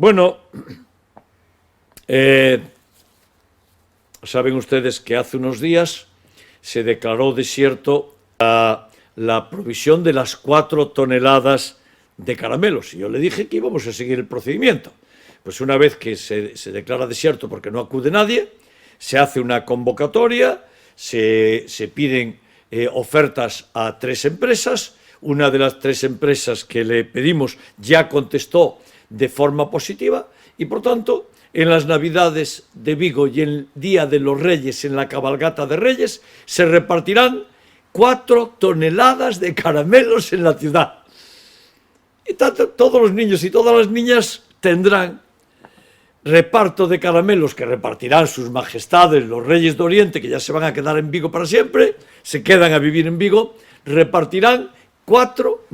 Bueno, saben ustedes que hace unos días se declaró desierto la provisión de las 4 toneladas de caramelos. Y yo le dije que íbamos a seguir el procedimiento. Pues una vez que se declara desierto porque no acude nadie, se hace una convocatoria, se piden ofertas a 3 empresas. Una de las 3 empresas que le pedimos ya contestó de forma positiva y, por tanto, en las Navidades de Vigo y el Día de los Reyes, en la cabalgata de Reyes, se repartirán 4 toneladas de caramelos en la ciudad. Y todos los niños y todas las niñas tendrán reparto de caramelos que repartirán sus majestades, los Reyes de Oriente, que ya se van a quedar en Vigo para siempre, se quedan a vivir en Vigo, repartirán 4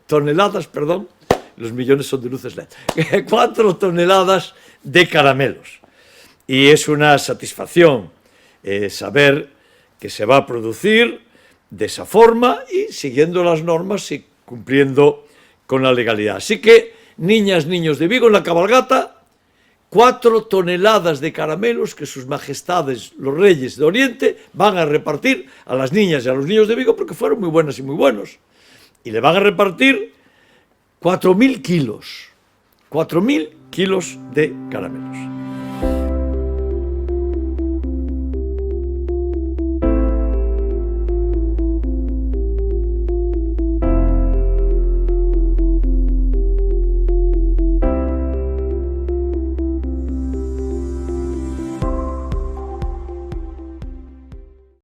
toneladas, los millones son de luces LED, 4 toneladas de caramelos. Y es una satisfacción saber que se va a producir de esa forma y siguiendo las normas y cumpliendo con la legalidad. Así que, niñas, niños de Vigo, en la cabalgata, 4 toneladas de caramelos que sus majestades, los Reyes de Oriente, van a repartir a las niñas y a los niños de Vigo porque fueron muy buenas y muy buenos. Y le van a repartir 4.000 kilos de caramelos.